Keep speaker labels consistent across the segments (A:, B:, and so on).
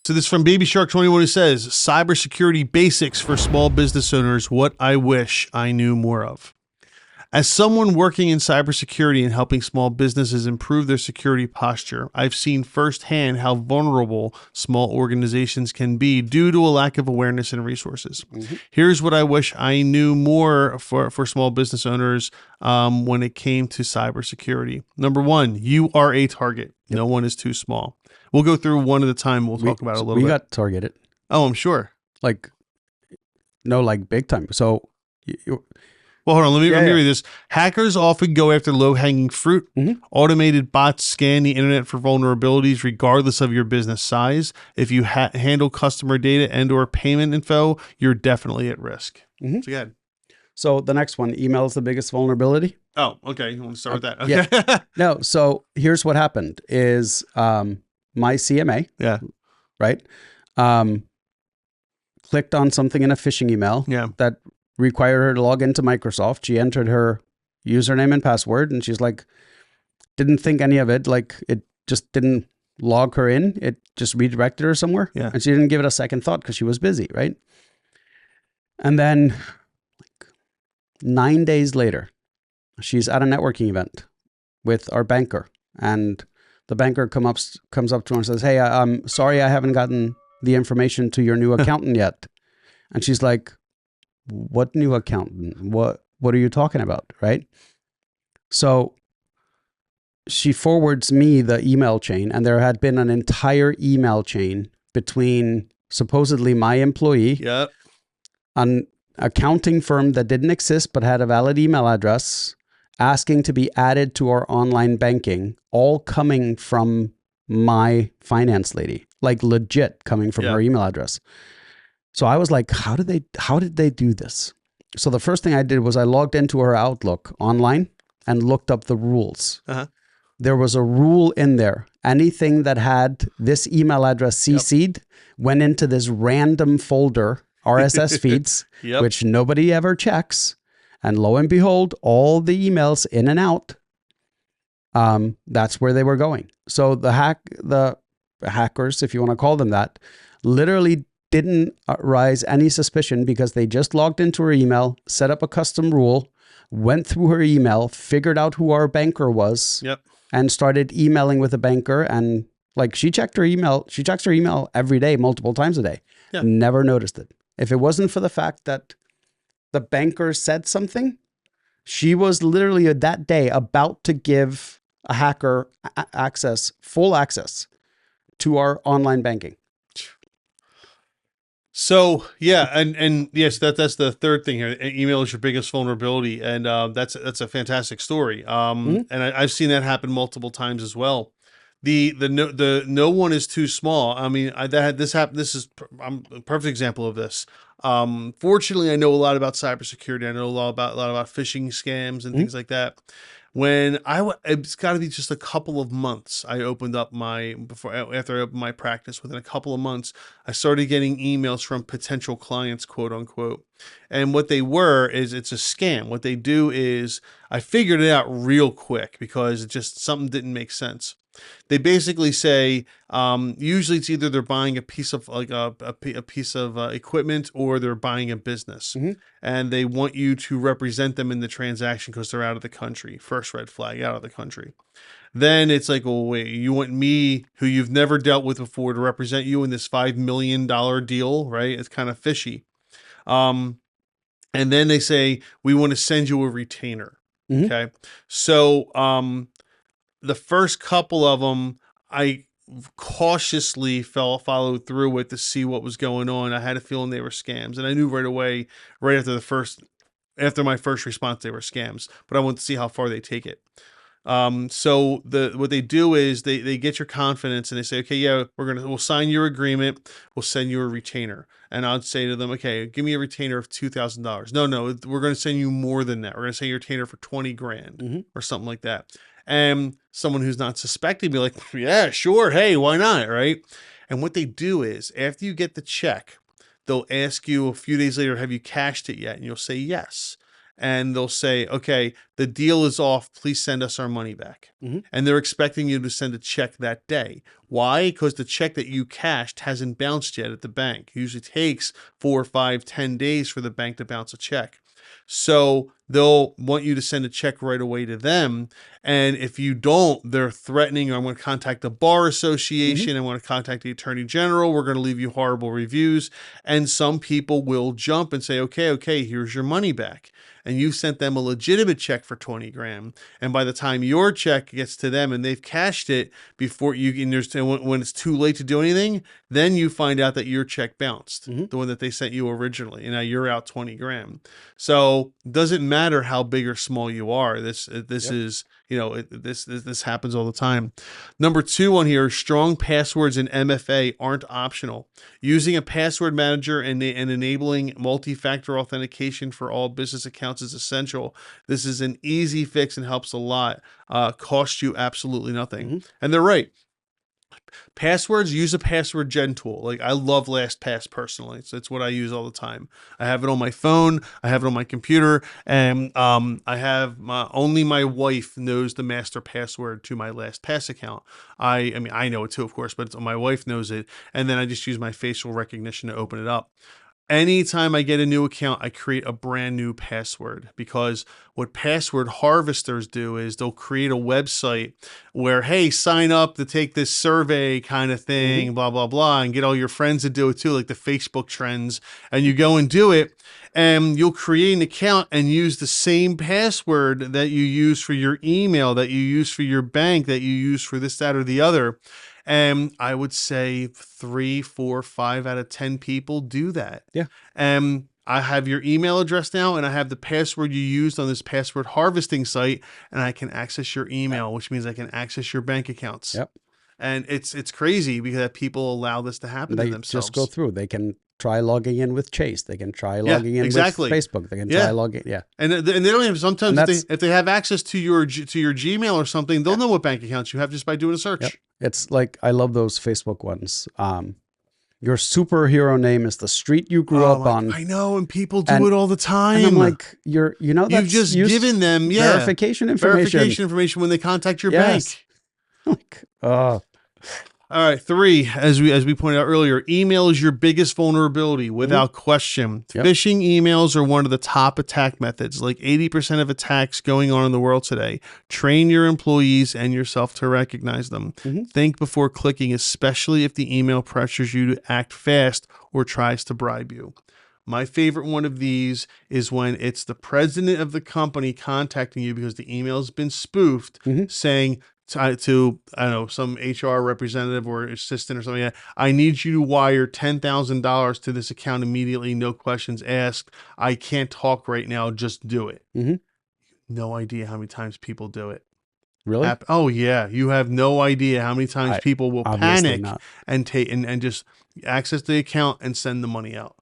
A: So this is from Baby Shark 21 who says, cybersecurity basics for small business owners, what I wish I knew more of. As someone working in cybersecurity and helping small businesses improve their security posture, I've seen firsthand how vulnerable small organizations can be due to a lack of awareness and resources. Here's what I wish I knew more for small business owners when it came to cybersecurity. Number one, you are a target. Yep. No one is too small. We'll go through one at a time. We'll talk about it a little bit.
B: We got targeted.
A: Oh, I'm sure.
B: Like big time. So
A: well, hold on. Let me read this. Hackers often go after low-hanging fruit. Automated bots scan the internet for vulnerabilities regardless of your business size. If you handle customer data and or payment info, you're definitely at risk. So go ahead.
B: So the next one, email is the biggest vulnerability.
A: Oh, okay. You want to start with that? Okay.
B: Yeah. No, so here's what happened is my CMA, right, clicked on something in a phishing email that required her to log into Microsoft. She entered her username and password, and she's like, didn't think any of it. Like, it just didn't log her in. It just redirected her somewhere. Yeah. And she didn't give it a second thought because she was busy, right? And then like 9 days later, she's at a networking event with our banker, and the banker comes up to her and says, hey, I'm sorry I haven't gotten the information to your new accountant yet. And she's like, what new accountant? What are you talking about? Right? So she forwards me the email chain, and there had been an entire email chain between supposedly my employee, an accounting firm that didn't exist but had a valid email address, asking to be added to our online banking, all coming from my finance lady, like legit coming from her email address. So I was like, how did they do this? So the first thing I did was I logged into her Outlook online and looked up the rules. There was a rule in there. Anything that had this email address CC'd went into this random folder, RSS feeds, which nobody ever checks. And lo and behold, all the emails in and out, that's where they were going. So the hackers, if you want to call them that, literally didn't raise any suspicion because they just logged into her email, set up a custom rule, went through her email, figured out who our banker was, and started emailing with the banker. And like, she checks her email every day, multiple times a day. Never noticed it. If it wasn't for the fact that the banker said something, she was literally that day about to give a hacker full access to our online banking.
A: So and yes, that's the third thing here. Email is your biggest vulnerability, and that's a fantastic story. And I've seen that happen multiple times as well. The no one is too small. I mean, this happened. This is a perfect example of this. Fortunately, I know a lot about cybersecurity. I know a lot about phishing scams and things like that. When it's got to be just a couple of months. I opened up after I opened my practice. Within a couple of months, I started getting emails from potential clients, quote unquote. And what they were is it's a scam. What they do is, I figured it out real quick because it just something didn't make sense. They basically say, usually it's either they're buying a piece of equipment or they're buying a business, and they want you to represent them in the transaction because they're out of the country. First red flag, out of the country. Then it's like, oh wait, you want me, who you've never dealt with before, to represent you in this $5 million deal, right? It's kind of fishy. And then they say, we want to send you a retainer. Okay, so the first couple of them, I cautiously followed through with to see what was going on. I had a feeling they were scams, and I knew right away, right after my first response, they were scams. But I wanted to see how far they take it. So what they do is they get your confidence, and they say, okay, yeah, we'll sign your agreement. We'll send you a retainer. And I'd say to them, okay, give me a retainer of $2,000. No, we're going to send you more than that. We're going to send you a retainer for 20 grand or something like that. And someone who's not suspecting be like, yeah, sure. Hey, why not? Right. And what they do is, after you get the check, they'll ask you a few days later, have you cashed it yet? And you'll say yes. and they'll say, okay, the deal is off. Please send us our money back. And they're expecting you to send a check that day. Why? Because the check that you cashed hasn't bounced yet at the bank. It usually takes 4, 5, 10 days for the bank to bounce a check. So they'll want you to send a check right away to them. And if you don't, they're threatening, I'm going to contact the bar association. I want to contact the attorney general. We're going to leave you horrible reviews. And some people will jump and say, okay, here's your money back. And you sent them a legitimate check for 20 grand. And by the time your check gets to them and they've cashed it before you, and when it's too late to do anything, then you find out that your check bounced, the one that they sent you originally. And now you're out 20 grand. So it doesn't matter how big or small you are. This is, this happens all the time. Number 2 on here, strong passwords and MFA aren't optional. Using a password manager and enabling multi-factor authentication for all business accounts is essential. This is an easy fix and helps a lot. Costs you absolutely nothing. And they're right. Passwords, use a password gen tool. Like, I love LastPass personally. So it's what I use all the time. I have it on my phone. I have it on my computer. And I have only my wife knows the master password to my LastPass account. I mean, I know it too, of course, but my wife knows it. And then I just use my facial recognition to open it up. Anytime I get a new account, I create a brand new password, because what password harvesters do is they'll create a website where, hey, sign up to take this survey kind of thing, blah, blah, blah, and get all your friends to do it too, like the Facebook trends. And you go and do it, and you'll create an account and use the same password that you use for your email, that you use for your bank, that you use for this, that, or the other. And I would say 3, 4, 5 out of 10 people do that.
B: Yeah.
A: And I have your email address now, and I have the password you used on this password harvesting site, and I can access your email, which means I can access your bank accounts.
B: Yep.
A: And it's crazy because people allow this to happen to themselves.
B: They just go through. They can try logging in with Chase. They can try logging in with Facebook. They can try logging. Yeah.
A: And they don't even, sometimes if they have access to your Gmail or something, they'll know what bank accounts you have just by doing a search.
B: Yep. It's like, I love those Facebook ones. Your superhero name is the street you grew up on.
A: I know, and people do it all the time.
B: And I'm like, you've
A: just given them
B: verification
A: information when they contact your bank.
B: Like,
A: All right, 3, as we pointed out earlier, email is your biggest vulnerability without question.
B: Yep.
A: Phishing emails are one of the top attack methods, like 80% of attacks going on in the world today. Train your employees and yourself to recognize them. Think before clicking, especially if the email pressures you to act fast or tries to bribe you. My favorite one of these is when it's the president of the company contacting you because the email has been spoofed, saying to, I don't know, some HR representative or assistant or something like that, I need you to wire $10,000 to this account immediately, no questions asked. I can't talk right now, just do it. No idea how many times people do it.
B: Really?
A: Oh yeah, you have no idea how many times people will panic and take and just access the account and send the money out.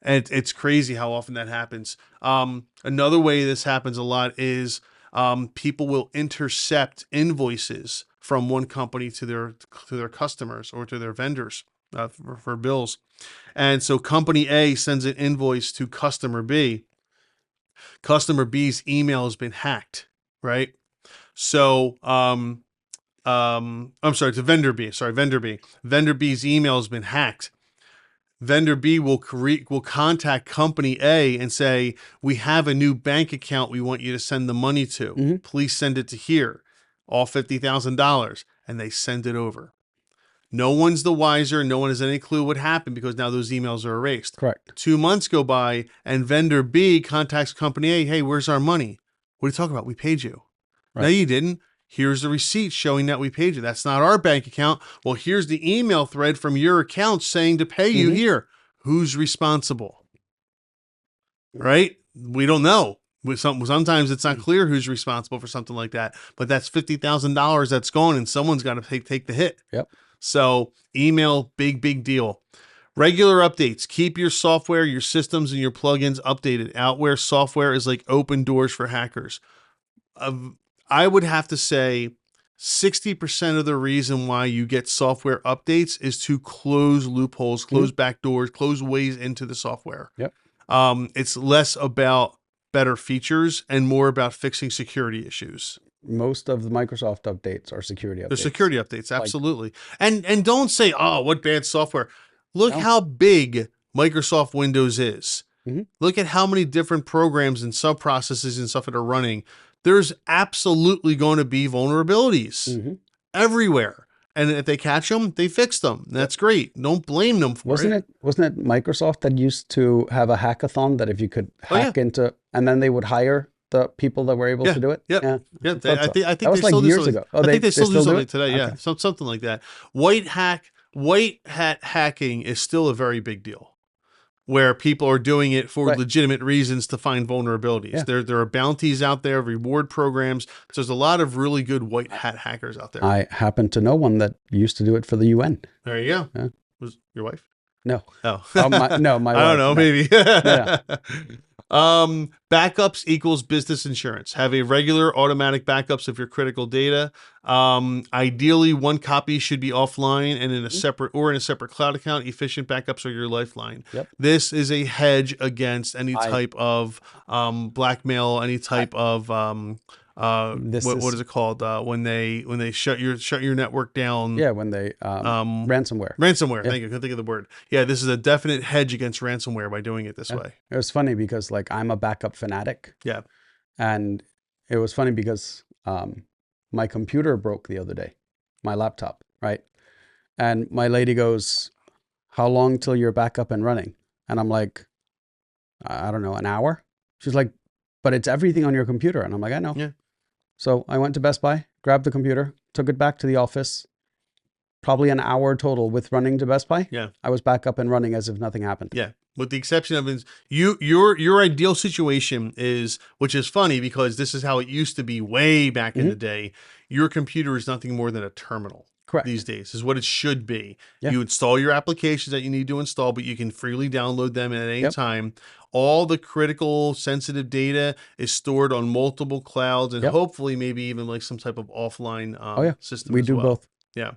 A: And it's crazy how often that happens. Another way this happens a lot is people will intercept invoices from one company to their customers or to their vendors for bills. And so company A sends an invoice to customer B. Customer B's email has been hacked, right? So, I'm sorry, to vendor B. Sorry, vendor B. Vendor B's email has been hacked. Vendor B will contact company A and say, we have a new bank account we want you to send the money to. Please send it to here, all $50,000. And they send it over. No one's the wiser. No one has any clue what happened because now those emails are erased.
B: Correct.
A: 2 months go by and vendor B contacts company A. Hey, where's our money? What are you talking about? We paid you. Right. No, you didn't. Here's the receipt showing that we paid you. That's not our bank account. Well, here's the email thread from your account saying to pay you here. Who's responsible? Right? We don't know. Sometimes it's not clear who's responsible for something like that. But that's $50,000 that's gone, and someone's got to take the hit.
B: Yep.
A: So email, big deal. Regular updates. Keep your software, your systems, and your plugins updated. Outware software is like open doors for hackers. I would have to say 60% of the reason why you get software updates is to close loopholes, close back doors, close ways into the software.
B: Yep.
A: It's less about better features and more about fixing security issues.
B: Most of the Microsoft updates are security updates.
A: They're security updates, absolutely. And don't say, oh, what bad software. Look how big Microsoft Windows is. Look at how many different programs and sub-processes and stuff that are running. There's absolutely going to be vulnerabilities everywhere. And if they catch them, they fix them. That's great. Don't blame them for it.
B: Wasn't it Microsoft that used to have a hackathon that if you could hack into, and then they would hire the people that were able to do it?
A: Yeah. I think
B: that was
A: they
B: like
A: still
B: years
A: do
B: ago.
A: I think they still do something today.
B: Okay.
A: Yeah, something like that. White hat hacking is still a very big deal, where people are doing it for legitimate reasons to find vulnerabilities.
B: Yeah.
A: There are bounties out there, reward programs. So there's a lot of really good white hat hackers out there.
B: I happen to know one that used to do it for the UN.
A: There you go.
B: Yeah.
A: Was your wife?
B: No.
A: Oh,
B: my wife.
A: I don't know.
B: No.
A: Maybe.
B: Yeah.
A: Backups equals business insurance. Have a regular automatic backups of your critical data. Ideally, one copy should be offline and in a separate cloud account. Efficient backups are your lifeline.
B: Yep.
A: This is a hedge against any type of blackmail, any type of what is it called when they shut your network down?
B: Yeah, when they ransomware.
A: Ransomware. Thank you. I couldn't think of the word. Yeah, this is a definite hedge against ransomware by doing it this way.
B: It was funny because like I'm a backup fanatic.
A: Yeah.
B: And it was funny because my computer broke the other day, my laptop, right? And my lady goes, "How long till you're back up and running?" And I'm like, "I don't know, an hour?" She's like, "But it's everything on your computer." And I'm like, "I know."
A: Yeah.
B: So I went to Best Buy, grabbed the computer, took it back to the office. Probably an hour total with running to Best Buy.
A: Yeah.
B: I was back up and running as if nothing happened.
A: Yeah. With the exception of your ideal situation is, which is funny because this is how it used to be way back in the day. Your computer is nothing more than a terminal.
B: Correct.
A: These days is what it should be.
B: Yeah.
A: You install your applications that you need to install, but you can freely download them at any time. All the critical sensitive data is stored on multiple clouds and hopefully maybe even like some type of offline system.
B: We do both.
A: Yeah.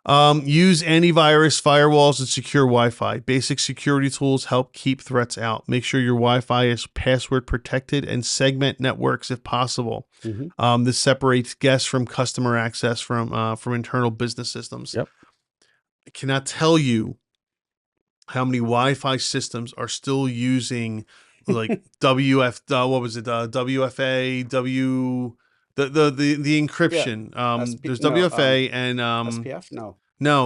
A: Use antivirus, firewalls, and secure Wi-Fi. Basic security tools help keep threats out. Make sure your Wi-Fi is password protected and segment networks if possible. This separates guests from customer access from internal business systems.
B: Yep.
A: I cannot tell you how many Wi-Fi systems are still using like WFA, the encryption. There's WFA and
B: SPF? No.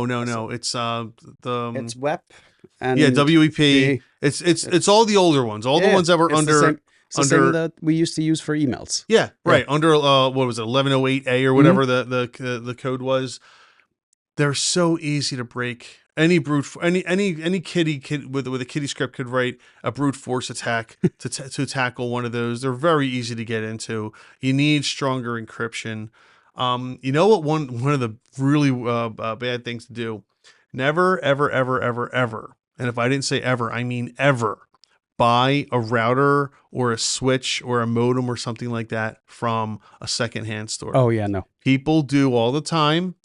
A: No. It's
B: it's WEP and
A: WEP. It's all the older ones. All the ones that were under
B: the same that we used to use for emails.
A: Yeah, right. Under what was it, 1108A or whatever the code was. They're so easy to break. Any kid with a kiddie script could write a brute force attack to tackle one of those. They're very easy to get into. You need stronger encryption. You know what? One of the really bad things to do. Never, ever, ever, ever, ever. And if I didn't say ever, I mean ever. Buy a router or a switch or a modem or something like that from a secondhand store.
B: Oh yeah, no.
A: People do all the time.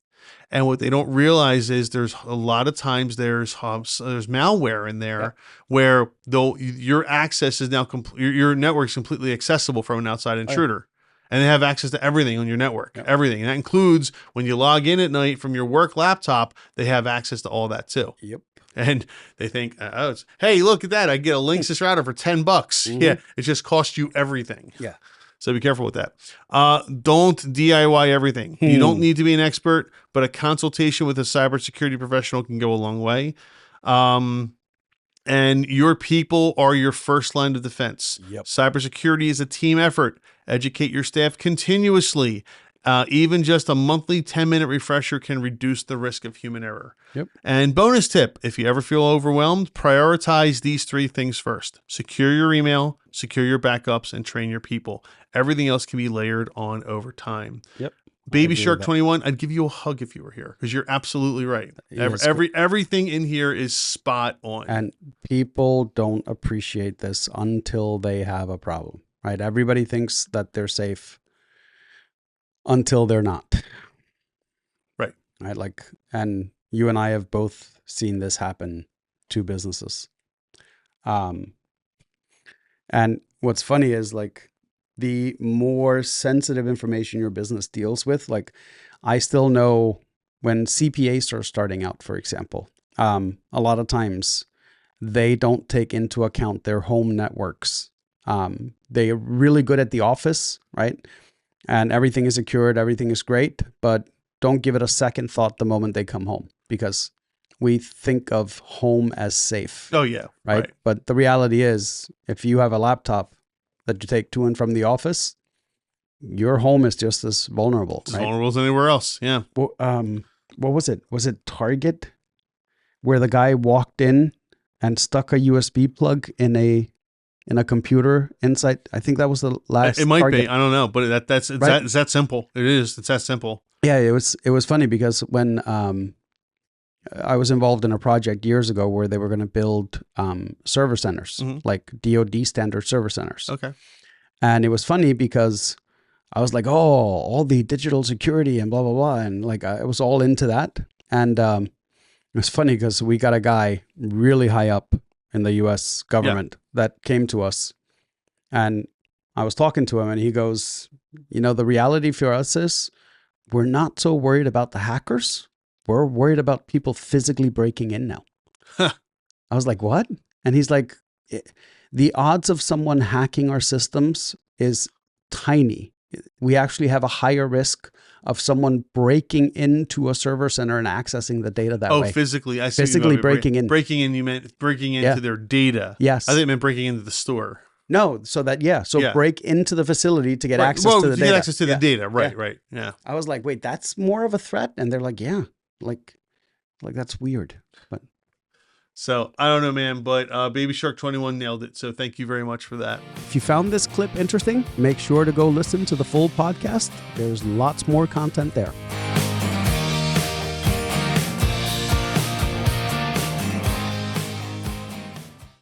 A: And what they don't realize is there's a lot of times there's malware in there where though your access is now your network's completely accessible from an outside intruder, and they have access to everything on your network, everything. And that includes when you log in at night from your work laptop, they have access to all that too.
B: Yep.
A: And they think, hey, look at that! I get a Linksys router for $10. Yeah, it just cost you everything.
B: Yeah. So
A: be careful with that. Don't DIY everything. You don't need to be an expert, but a consultation with a cybersecurity professional can go a long way. And your people are your first line of defense.
B: Yep.
A: Cybersecurity is a team effort. Educate your staff continuously. Even just a monthly 10-minute refresher can reduce the risk of human error.
B: Yep.
A: And bonus tip, if you ever feel overwhelmed, prioritize these 3 things first. Secure your email, secure your backups, and train your people. Everything else can be layered on over time.
B: Yep.
A: Baby Shark 21, I'd give you a hug if you were here because you're absolutely right. Everything in here is spot on.
B: And people don't appreciate this until they have a problem, right? Everybody thinks that they're safe until they're not.
A: Right.
B: Right. Like, and you and I have both seen this happen to businesses. And what's funny is like the more sensitive information your business deals with, like I still know when CPAs are starting out, for example, a lot of times they don't take into account their home networks. They're really good at the office, right? And everything is secured, everything is great, but don't give it a second thought the moment they come home, because we think of home as safe.
A: Oh, yeah.
B: Right? But the reality is, if you have a laptop that you take to and from the office, your home is just as vulnerable.
A: As vulnerable as anywhere else. Yeah.
B: Well, what was it? Was it Target, where the guy walked in and stuck a USB plug in a computer inside? I think that was the last.
A: It might
B: Target.
A: be. I don't know, but it's that simple. It is. It's that simple.
B: Yeah, it was funny because when I was involved in a project years ago where they were going to build server centers, like DoD standard server centers.
A: Okay.
B: And it was funny because I was like, oh, all the digital security and blah, blah, blah. And like, I was all into that. And it was funny because we got a guy really high up in the US government that came to us. And I was talking to him and he goes, the reality for us is we're not so worried about the hackers. We're worried about people physically breaking in now. I was like, what? And he's like, the odds of someone hacking our systems is tiny. We actually have a higher risk of someone breaking into a server center and accessing the data that way.
A: Oh, physically. I see.
B: Physically breaking in.
A: Breaking in, you meant breaking into their data.
B: Yes.
A: I think it meant breaking into the store.
B: No, so break into the facility to get access to the data.
A: Get access to the data. Right. Yeah.
B: I was like, wait, that's more of a threat? And they're like, yeah, like that's weird. But
A: so I don't know, man, but Baby Shark 21 nailed it. So thank you very much for that.
B: If you found this clip interesting, make sure to go listen to the full podcast. There's lots more content there.